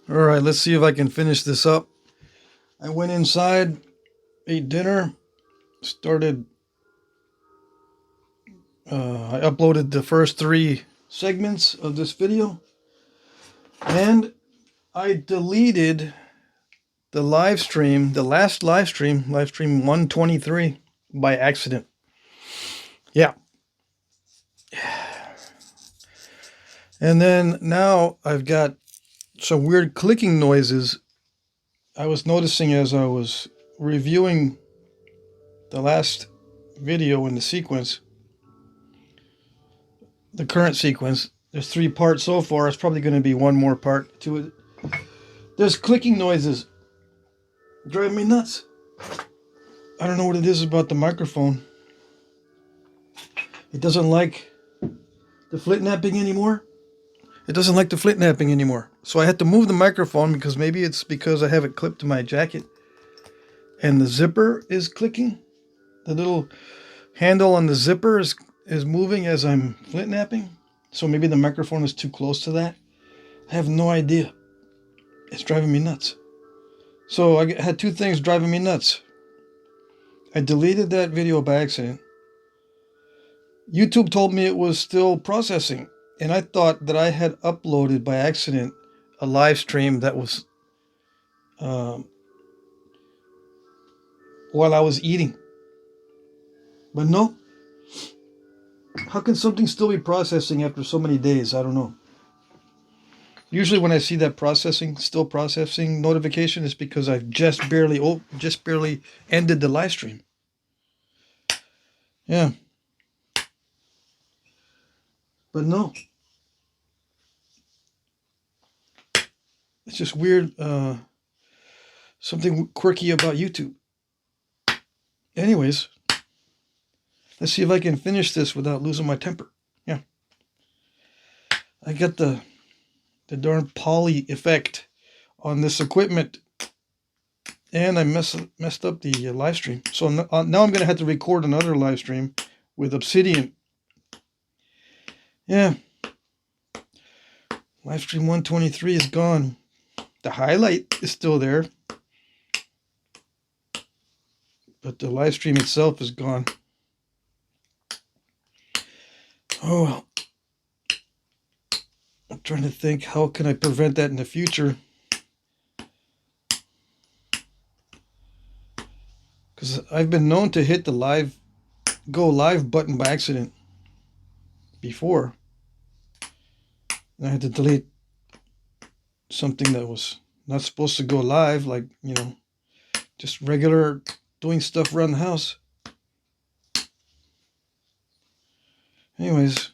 All right, let's see if I can finish this up. I went inside, ate dinner, started. I uploaded the first 3 segments of this video, and I deleted the live stream, the last live stream 123, by accident. Yeah. And then now I've got some weird clicking noises I was noticing as I was reviewing the last video in the sequence, the current sequence. There's 3 parts so far. It's probably going to be one more part to it. There's clicking noises. Drive me nuts. I don't know what it is about the microphone. It doesn't like the Flintknapping anymore. It doesn't like the Flintknapping anymore. So I had to move the microphone because maybe it's because I have it clipped to my jacket and the zipper is clicking. The little handle on the zipper is moving as I'm Flintknapping. So maybe the microphone is too close to that. I have no idea. It's driving me nuts. So I had 2 things driving me nuts. I deleted that video by accident. YouTube told me it was still processing, and I thought that I had uploaded by accident a live stream that was while I was eating. But no. How can something still be processing after so many days? I don't know. Usually when I see that still processing notification, it's because I've just barely ended the live stream. Yeah. But no. It's just weird. Something quirky about YouTube. Anyways, let's see if I can finish this without losing my temper. Yeah. I got the darn poly effect on this equipment, and I messed up the live stream. So now I'm going to have to record another live stream with Obsidian. Yeah. Live stream 123 is gone. The highlight is still there, but the live stream itself is gone. Oh well. I'm trying to think, how can I prevent that in the future? Because I've been known to hit the go live button by accident before. And I had to delete something that was not supposed to go live, like, just regular doing stuff around the house. Anyways,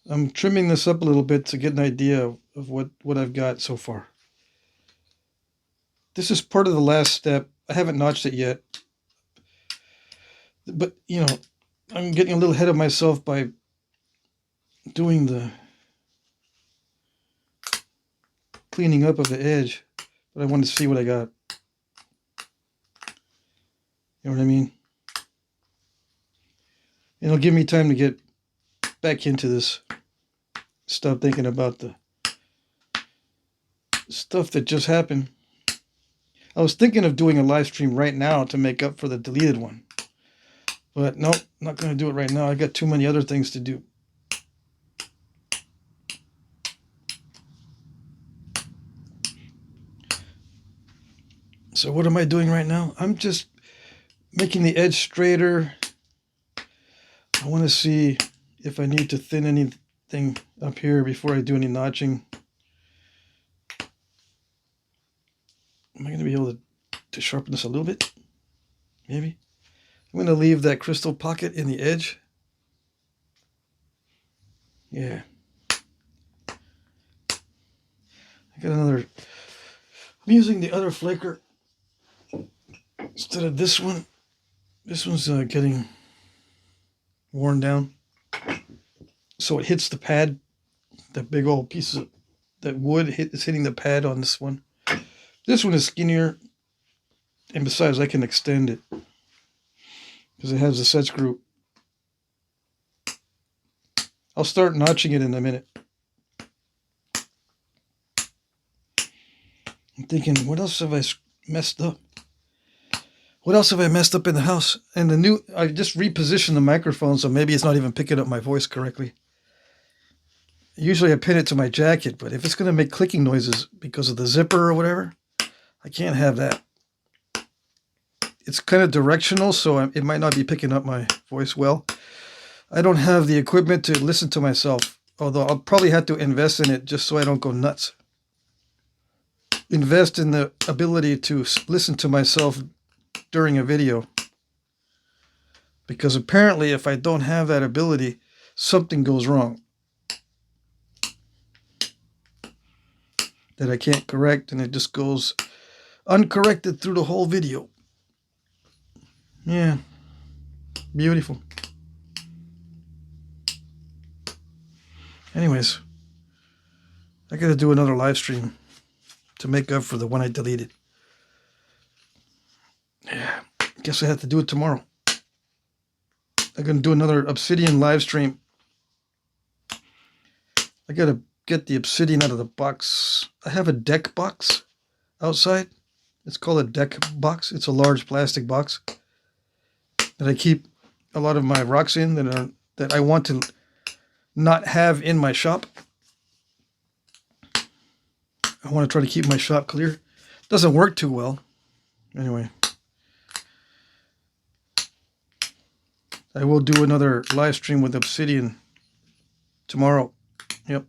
I'm trimming this up a little bit to get an idea of what I've got so far. This is part of the last step. I haven't notched it yet. But, I'm getting a little ahead of myself by doing the cleaning up of the edge. But I want to see what I got. You know what I mean? It'll give me time to get back into this. Stop thinking about the stuff that just happened. I was thinking of doing a live stream right now to make up for the deleted one. But nope, not going to do it right now. I got too many other things to do. So what am I doing right now? I'm just making the edge straighter. I want to see if I need to thin anything up here before I do any notching. Am I going to be able to sharpen this a little bit? Maybe. I'm going to leave that crystal pocket in the edge. Yeah. I got another. I'm using the other flaker instead of this one. This one's getting worn down. So it hits the pad. That big old piece of that wood is hitting the pad on this one. This one is skinnier. And besides, I can extend it because it has a set screw. I'll start notching it in a minute. I'm thinking, what else have I messed up? What else have I messed up in the house? And I just repositioned the microphone, so maybe it's not even picking up my voice correctly. Usually I pin it to my jacket, but if it's going to make clicking noises because of the zipper or whatever, I can't have that. It's kind of directional, so it might not be picking up my voice well. I don't have the equipment to listen to myself, although I'll probably have to invest in it just so I don't go nuts. Invest in the ability to listen to myself during a video. Because apparently if I don't have that ability, something goes wrong that I can't correct, and it just goes uncorrected through the whole video. Yeah, beautiful. Anyways, I gotta do another live stream to make up for the one I deleted. Yeah, guess I have to do it tomorrow. I'm gonna do another Obsidian live stream. I gotta get the Obsidian out of the box. I have a deck box outside. It's called a deck box. It's a large plastic box that I keep a lot of my rocks in that I want to not have in my shop. I want to try to keep my shop clear. Doesn't work too well. Anyway, I will do another live stream with Obsidian tomorrow. Yep.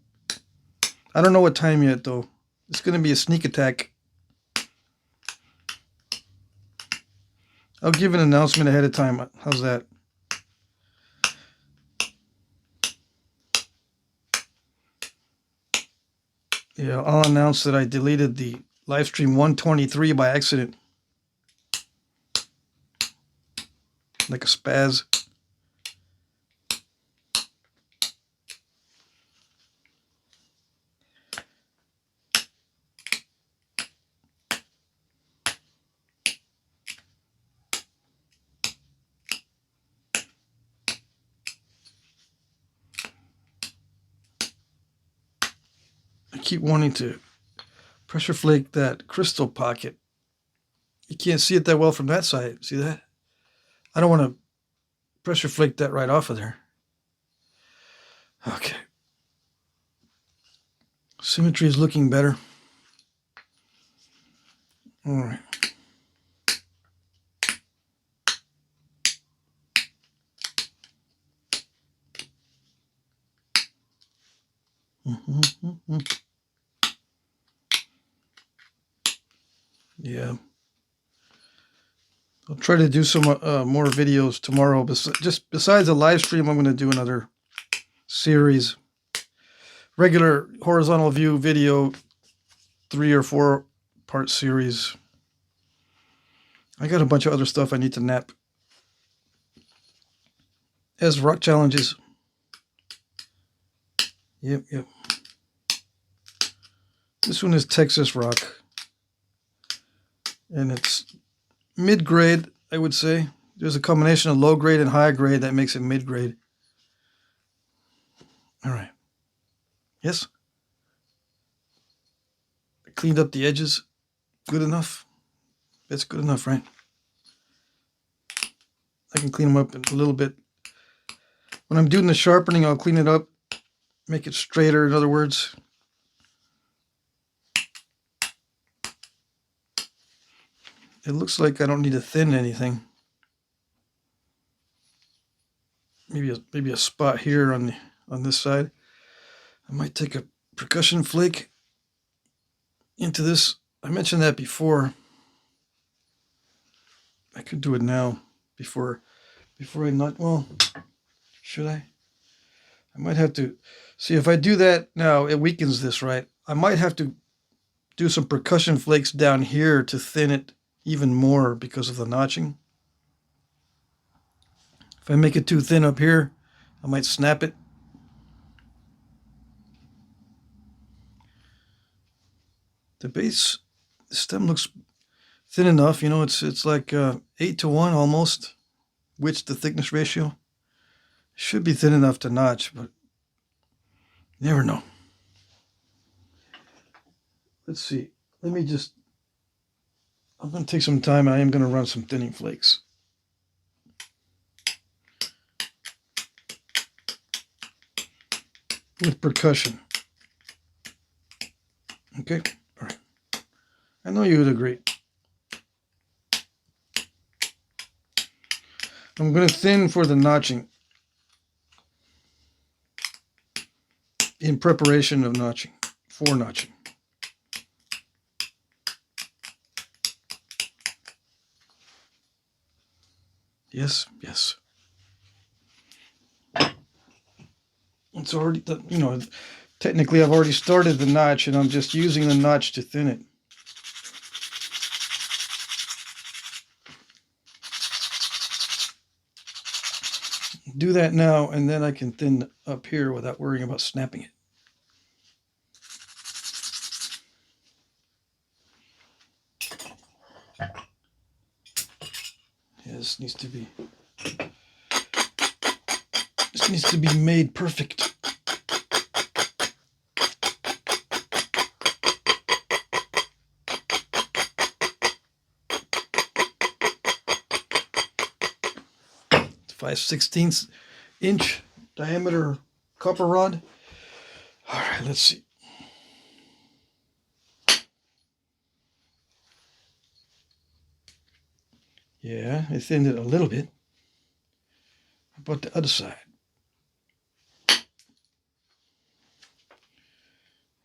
I don't know what time yet, though. It's going to be a sneak attack. I'll give an announcement ahead of time. How's that? Yeah, I'll announce that I deleted the live stream 123 by accident. Like a spaz. I keep wanting to pressure flake that crystal pocket. You can't see it that well from that side. See that? I don't want to pressure flake that right off of there. Okay. Symmetry is looking better. All right. Yeah. I'll try to do some more videos tomorrow. Just besides the live stream, I'm going to do another series. Regular horizontal view video, 3 or 4 part series. I got a bunch of other stuff I need to nap. As rock challenges. Yep. This one is Texas rock. And it's mid-grade, I would say. There's a combination of low grade and high grade that makes it mid-grade. All right. Yes? I cleaned up the edges. Good enough? It's good enough, right? I can clean them up a little bit. When I'm doing the sharpening, I'll clean it up. Make it straighter, in other words. It looks like I don't need to thin anything. Maybe a spot here on this side. I might take a percussion flake into this. I mentioned that before. I could do it now before I not. Well, should I? I might have to see if I do that now. It weakens this, right? I might have to do some percussion flakes down here to thin it even more because of the notching. If I make it too thin up here, I might snap it. The base, the stem looks thin enough. You know, it's like 8:1 almost, width to thickness ratio. Should be thin enough to notch, but You never know. Let's see. I'm going to take some time. I am going to run some thinning flakes. With percussion. Okay? All right. I know you would agree. I'm going to thin for the notching. In preparation of notching. For notching. Yes, yes. It's already, you know, technically I've already started the notch and I'm just using the notch to thin it. Do that now and then I can thin up here without worrying about snapping it. Yeah, this needs to be made perfect. It's 5/16 inch diameter copper rod. All right, let's see. Yeah, I thinned it a little bit. How about the other side?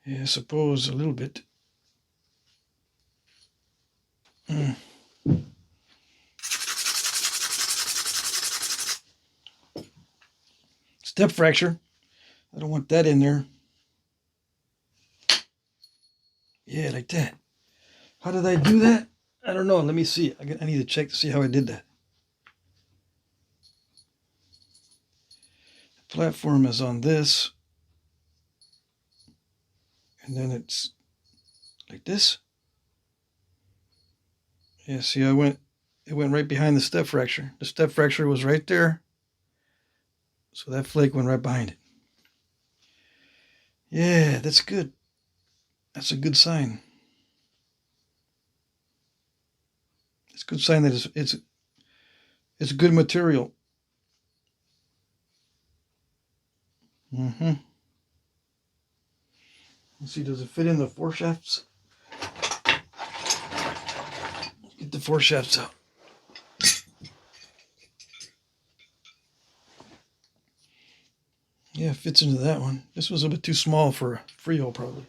Yeah, I suppose a little bit. Step fracture. I don't want that in there. Yeah, like that. How did I do that? I don't know. Let me see. I need to check to see how I did that. The platform is on this. And then it's like this. Yeah, see, it went right behind the step fracture. The step fracture was right there. So that flake went right behind it. Yeah, that's good. That's a good sign. It's a good sign that it's good material. Let's see, does it fit in the foreshafts? Get the foreshafts out. Yeah, it fits into that one. This was a bit too small for Frio, probably.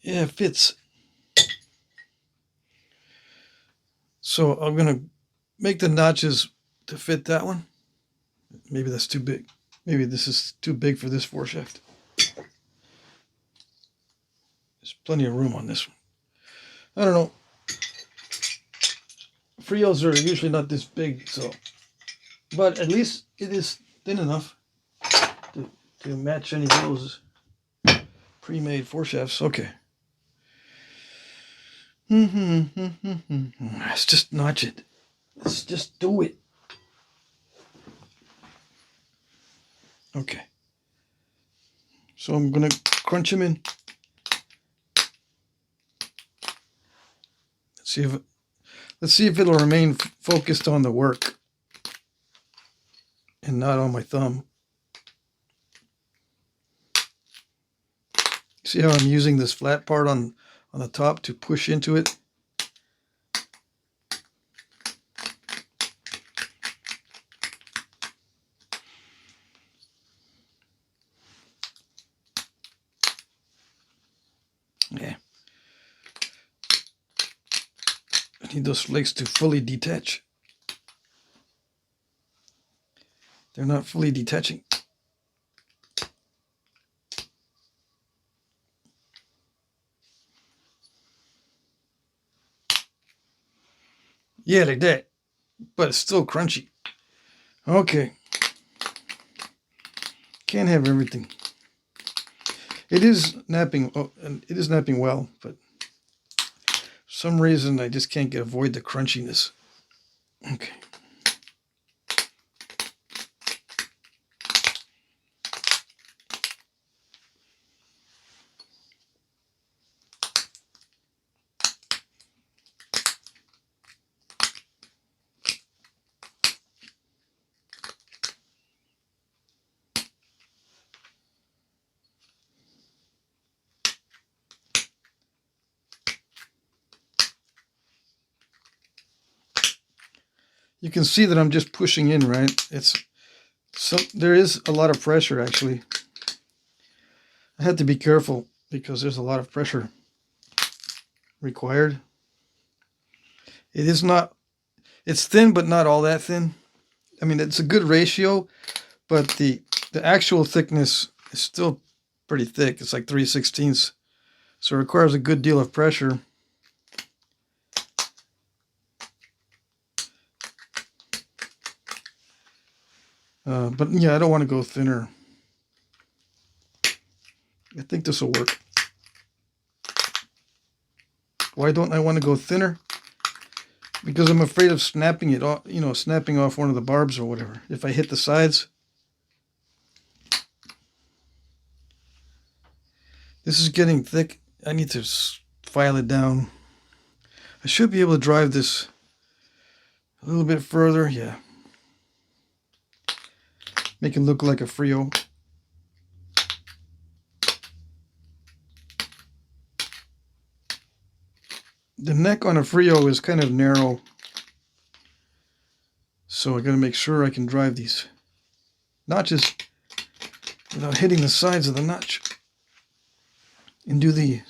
Yeah, it fits. So I'm going to make the notches to fit that one. Maybe that's too big. Maybe this is too big for this foreshaft. There's plenty of room on this one. I don't know. Frios are usually not this big, so. But at least it is thin enough to match any of those pre-made foreshafts. Okay. Let's just notch it. Let's just do it. Okay. So I'm going to crunch them in. Let's see if it'll remain focused on the work and not on my thumb. See how I'm using this flat part on the top to push into it? Yeah. I need those flakes to fully detach. They're not fully detaching. Yeah, like that. But it's still crunchy. Okay. Can't have everything. It is napping. Oh, and it is napping well, but for some reason I just can't avoid the crunchiness. Okay. You can see that I'm just pushing in, right? There is a lot of pressure actually. I had to be careful because there's a lot of pressure required. It is not, it's thin, but not all that thin. I mean, it's a good ratio, but the actual thickness is still pretty thick. It's like 3/16. So it requires a good deal of pressure. But yeah, I don't want to go thinner. I think this will work. Why don't I want to go thinner? Because I'm afraid of snapping it off, snapping off one of the barbs or whatever. If I hit the sides. This is getting thick. I need to file it down. I should be able to drive this a little bit further. Yeah. Make it look like a Frio. The neck on a Frio is kind of narrow. So I got to make sure I can drive these notches without hitting the sides of the notch. And do the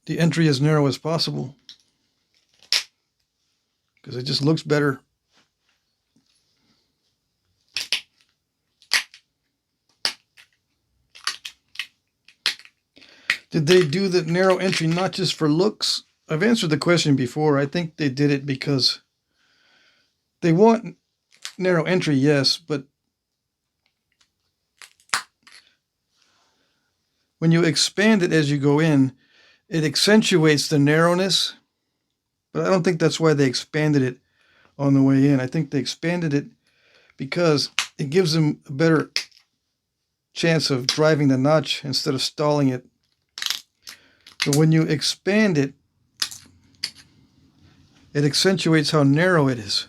entry as narrow as possible. Because it just looks better. Did they do the narrow entry notches for looks? I've answered the question before. I think they did it because they want narrow entry, yes, but when you expand it as you go in, it accentuates the narrowness. But I don't think that's why they expanded it on the way in. I think they expanded it because it gives them a better chance of driving the notch instead of stalling it. So when you expand it, it accentuates how narrow it is.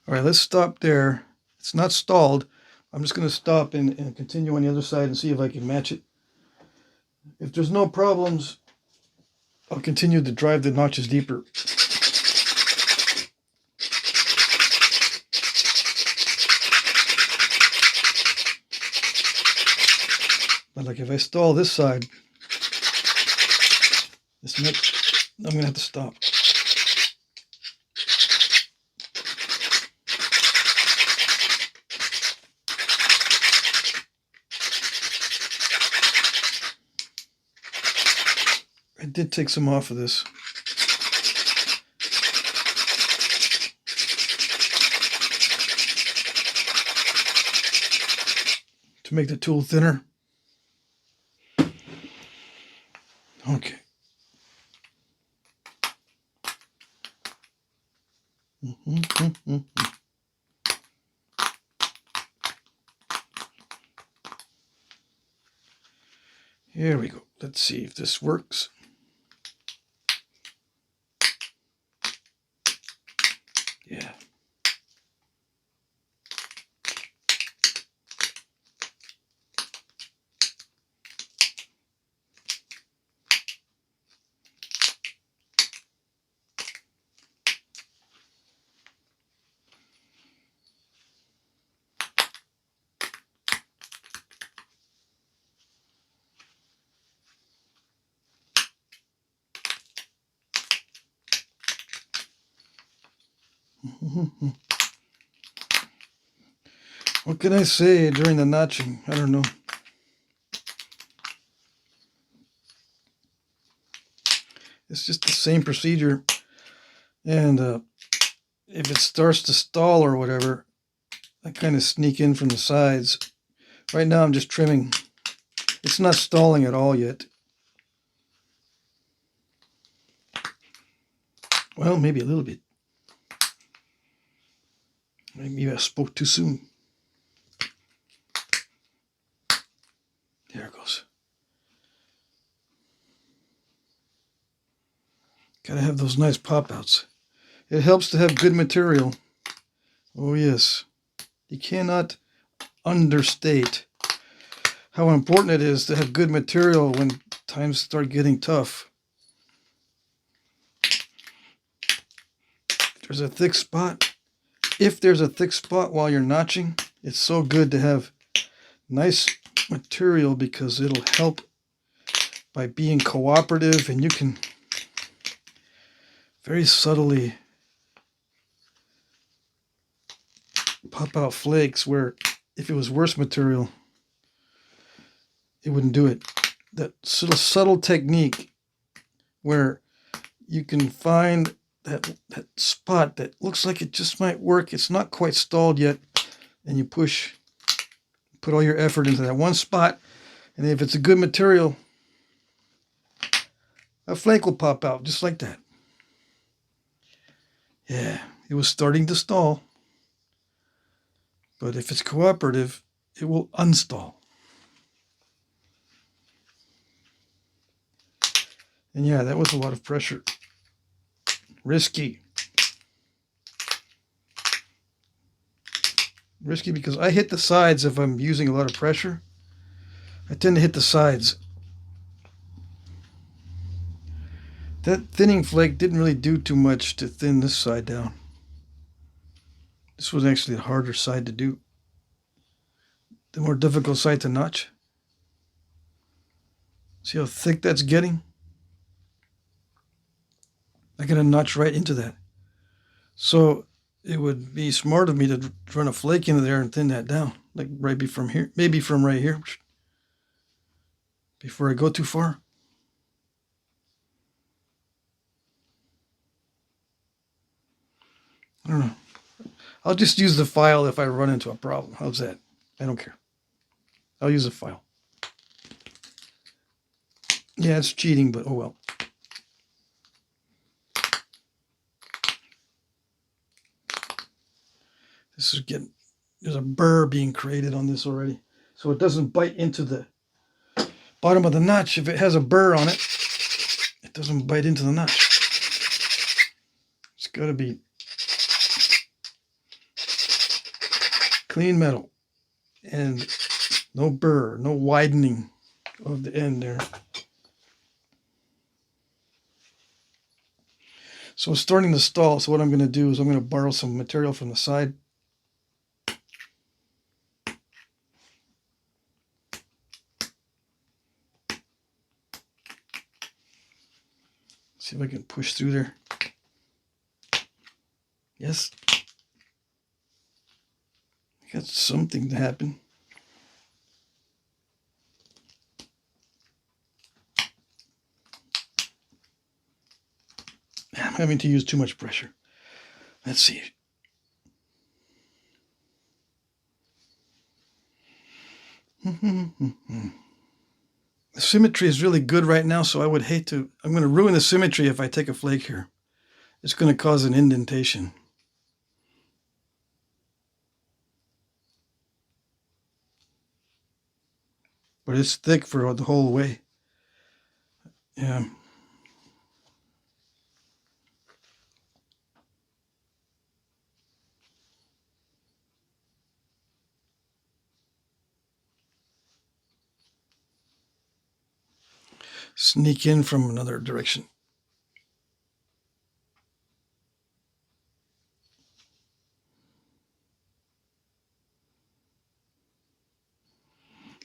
All right, let's stop there. It's not stalled. I'm just going to stop and continue on the other side and see if I can match it. If there's no problems, I'll continue to drive the notches deeper. But like if I stall this side, this next, I'm going to have to stop. I did take some off of this. To make the tool thinner. Okay. Here we go. Let's see if this works. Yeah. What can I say during the notching? I don't know. It's just the same procedure. And if it starts to stall or whatever, I kind of sneak in from the sides. Right now I'm just trimming. It's not stalling at all yet. Well, maybe a little bit. Maybe I spoke too soon. There it goes. Gotta have those nice pop-outs. It helps to have good material. Oh yes. You cannot understate how important it is to have good material when times start getting tough. there's a thick spot. If there's a thick spot while you're notching, it's so good to have nice material because it'll help by being cooperative, and you can very subtly pop out flakes where if it was worse material, it wouldn't do it. That sort of subtle technique where you can find that spot that looks like it just might work. It's not quite stalled yet, and you push, put all your effort into that one spot, and if it's a good material, a flake will pop out just like that. Yeah, it was starting to stall, but if it's cooperative, it will unstall. And yeah, that was a lot of pressure. Risky. Risky because I hit the sides if I'm using a lot of pressure. I tend to hit the sides. That thinning flake didn't really do too much to thin this side down. This was actually the harder side to do. The more difficult side to notch. See how thick that's getting? I got to notch right into that. So it would be smart of me to run a flake into there and thin that down. Like right from here, maybe from right here. Before I go too far. I don't know. I'll just use the file if I run into a problem. How's that? I don't care. I'll use a file. Yeah, it's cheating, but oh well. This is getting, there's a burr being created on this already. So it doesn't bite into the bottom of the notch. If it has a burr on it, it doesn't bite into the notch. It's got to be clean metal and no burr, no widening of the end there. So it's starting to stall. So what I'm going to do is I'm going to borrow some material from the side. See if I can push through there. Yes. I got something to happen. I'm having to use too much pressure. Let's see. The symmetry is really good right now, so I would hate to... I'm going to ruin the symmetry if I take a flake here. It's going to cause an indentation. But it's thick for the whole way. Yeah. Sneak in from another direction.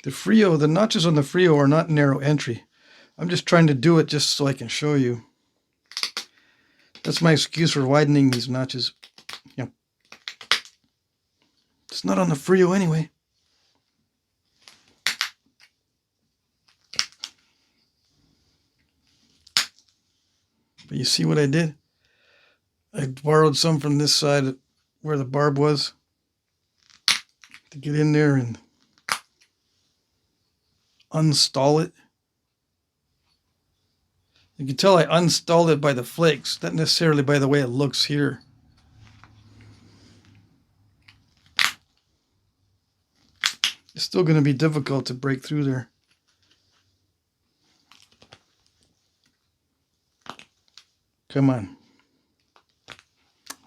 The Frio, the notches on the Frio are not narrow entry. I'm just trying to do it just so I can show you. That's my excuse for widening these notches. Yeah. It's not on the Frio anyway. But you see what I did? I borrowed some from this side where the barb was to get in there and unstall it. You can tell I unstalled it by the flakes, not necessarily by the way it looks here. It's still going to be difficult to break through there. Come on.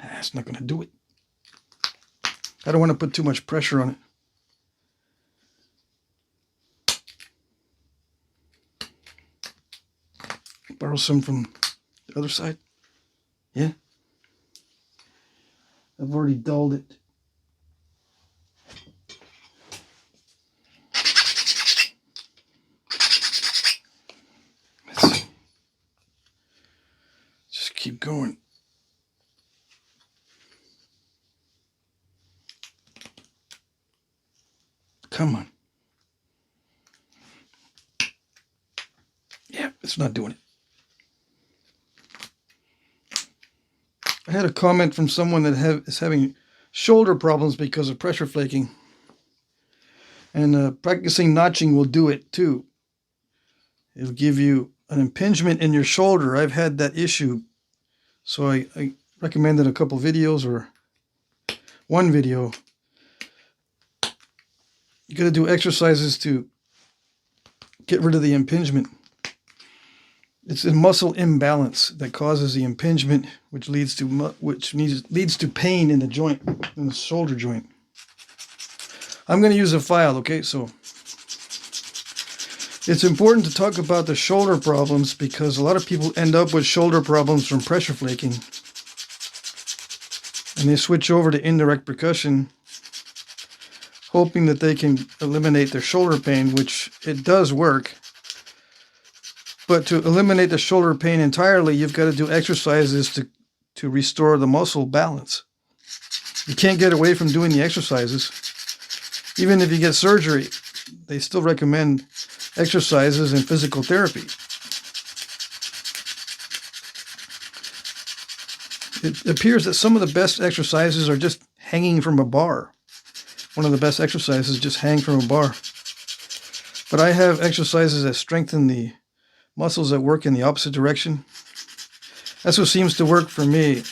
That's not going to do it. I don't want to put too much pressure on it. Borrow some from the other side. Yeah. I've already dulled it. Let's see. Just keep going. Come on. Yeah, it's not doing it. I had a comment from someone that is having shoulder problems because of pressure flaking. And practicing notching will do it too. It'll give you an impingement in your shoulder. I've had that issue. So I recommended a couple videos, or one video. You got to do exercises to get rid of the impingement. It's a muscle imbalance that causes the impingement, which leads to pain in the joint, in the shoulder joint. I'm going to use a file, okay? So it's important to talk about the shoulder problems because a lot of people end up with shoulder problems from pressure flaking. And they switch over to indirect percussion, hoping that they can eliminate their shoulder pain, which it does work. But to eliminate the shoulder pain entirely, you've got to do exercises to restore the muscle balance. You can't get away from doing the exercises. Even if you get surgery, they still recommend exercises and physical therapy. It appears that some of the best exercises are just hanging from a bar. One of the best exercises is just hang from a bar. But I have exercises that strengthen the muscles that work in the opposite direction. That's what seems to work for me.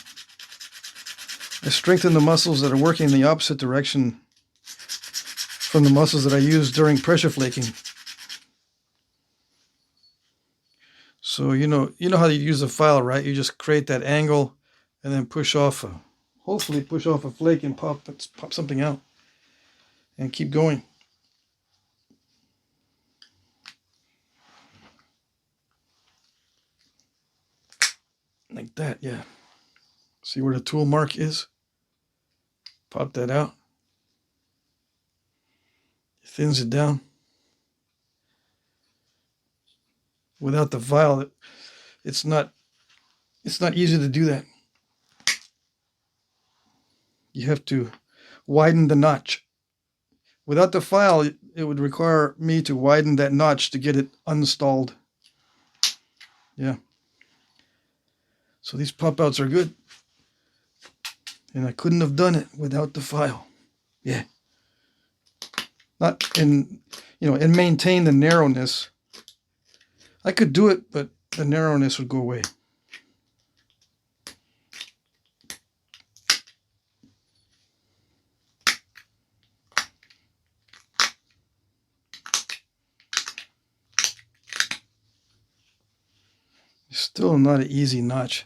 I strengthen the muscles that are working in the opposite direction from the muscles that I use during pressure flaking. So you know how you use a file, right? You just create that angle and then hopefully push off a flake and pop something out. And keep going. Like that, yeah. See where the tool mark is? Pop that out. It thins it down. Without the file, it's not easy to do that. You have to widen the notch. Without the file, it would require me to widen that notch to get it unstalled. Yeah. So these pop-outs are good. And I couldn't have done it without the file. Yeah. And maintain the narrowness. I could do it, but the narrowness would go away. It's still not an easy notch.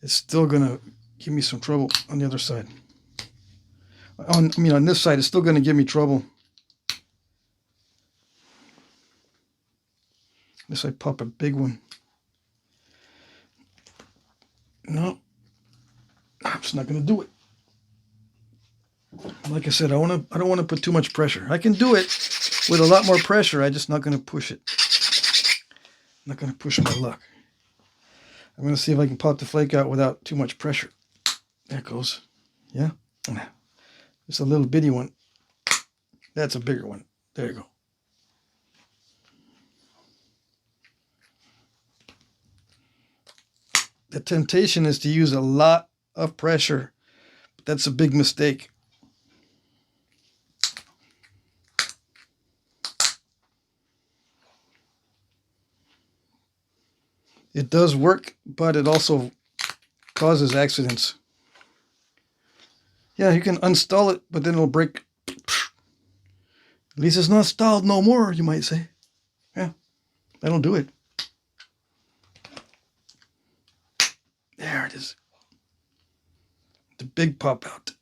It's still going to give me some trouble on the other side. On this side, it's still going to give me trouble. Unless I pop a big one. No, I'm just not going to do it. Like I said, I don't want to put too much pressure. I can do it with a lot more pressure. I'm just not going to push it. I'm not going to push my luck. I'm going to see if I can pop the flake out without too much pressure. There it goes. Yeah? Just a little bitty one. That's a bigger one. There you go. The temptation is to use a lot of pressure, but that's a big mistake. It does work, but it also causes accidents. Yeah, you can unstall it, but then it'll break. At least it's not stalled no more, you might say. Yeah, that'll do it. There it is. The big pop out.